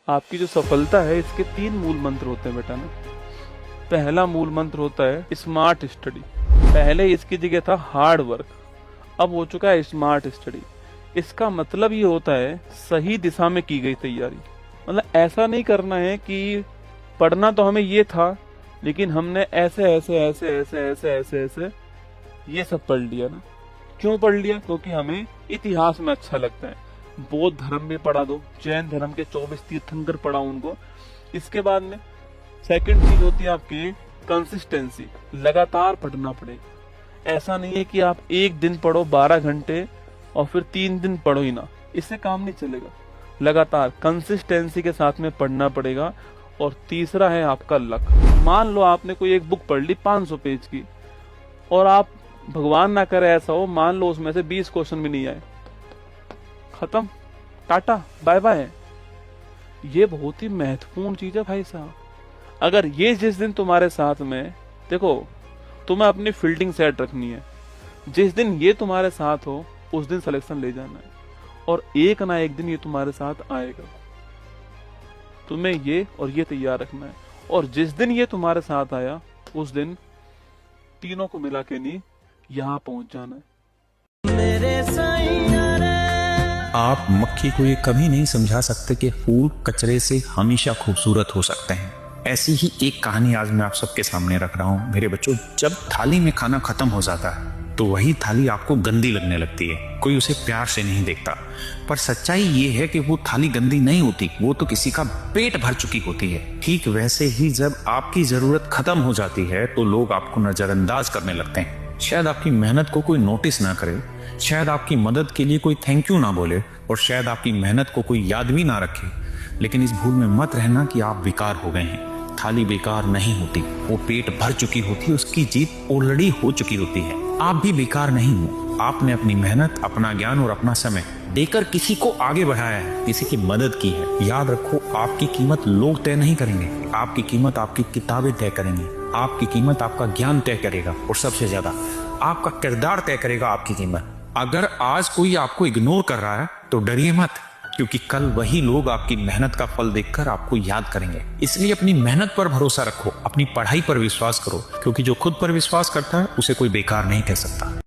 आपकी जो सफलता है इसके 3 मूल मंत्र होते हैं बेटा ना। पहला मूल मंत्र होता है स्मार्ट स्टडी। पहले इसकी जगह था हार्ड वर्क, अब हो चुका है स्मार्ट स्टडी। इसका मतलब ये होता है सही दिशा में की गई तैयारी। मतलब ऐसा नहीं करना है कि पढ़ना तो हमें ये था लेकिन हमने ऐसे ऐसे ऐसे ऐसे ऐसे ऐसे ऐसे ये सब पढ़ लिया ना। क्यों पढ़ लिया? क्योंकि हमें इतिहास में अच्छा लगता है। बौद्ध धर्म में पढ़ा दो, जैन धर्म के 24 तीर्थंकर पढ़ा उनको। इसके बाद में सेकंड चीज होती है आपकी कंसिस्टेंसी। लगातार पढ़ना पड़ेगा। ऐसा नहीं है कि आप एक दिन पढ़ो 12 घंटे और फिर 3 दिन पढ़ो ही ना, इससे काम नहीं चलेगा। लगातार कंसिस्टेंसी के साथ में पढ़ना पड़ेगा। और तीसरा है आपका लक। मान लो आपने कोई एक बुक पढ़ ली 500 पेज की और आप, भगवान ना करे ऐसा हो, मान लो उसमें से 20 क्वेश्चन भी नहीं आए, खत्म, टाटा बाय बाय। ये बहुत ही महत्वपूर्ण चीज है भाई साहब। अगर ये जिस दिन तुम्हारे साथ में, देखो तुम्हें अपनी फील्डिंग सेट रखनी है, जिस दिन ये तुम्हारे साथ हो उस दिन सिलेक्शन ले जाना है। और एक ना एक दिन ये तुम्हारे साथ आएगा। तुम्हें ये और ये तैयार रखना है। और जिस दिन ये तुम्हारे साथ आया उस दिन तीनों को मिला के नहीं, यहाँ पहुंच जाना है। आप मक्खी को ये कभी नहीं समझा सकते कि फूल कचरे से हमेशा खूबसूरत हो सकते हैं। ऐसी ही एक कहानी आज मैं आप सबके सामने रख रहा हूँ। मेरे बच्चों, जब थाली में खाना खत्म हो जाता है तो वही थाली आपको गंदी लगने लगती है। कोई उसे प्यार से नहीं देखता, पर सच्चाई ये है कि वो थाली गंदी नहीं होती, वो तो किसी का पेट भर चुकी होती है। ठीक वैसे ही जब आपकी जरूरत खत्म हो जाती है तो लोग आपको नजरअंदाज करने लगते हैं। शायद आपकी मेहनत को कोई नोटिस ना करे, शायद आपकी मदद के लिए कोई थैंक यू ना बोले, और शायद आपकी मेहनत को कोई याद भी ना रखे। लेकिन इस भूल में मत रहना कि आप बेकार हो गए हैं। थाली बेकार नहीं होती, वो पेट भर चुकी होती है, उसकी जीत ऑलरेडी हो चुकी होती है। आप भी बेकार नहीं हो। आपने अपनी मेहनत, अपना ज्ञान और अपना समय देकर किसी को आगे बढ़ाया है, किसी की मदद की है। याद रखो, आपकी कीमत लोग तय नहीं करेंगे, आपकी कीमत आपकी किताबें तय करेंगी, आपकी कीमत आपका ज्ञान तय करेगा, और सबसे ज्यादा आपका किरदार तय करेगा आपकी कीमत। अगर आज कोई आपको इग्नोर कर रहा है तो डरिए मत, क्योंकि कल वही लोग आपकी मेहनत का फल देखकर आपको याद करेंगे। इसलिए अपनी मेहनत पर भरोसा रखो, अपनी पढ़ाई पर विश्वास करो, क्योंकि जो खुद पर विश्वास करता है उसे कोई बेकार नहीं कह सकता।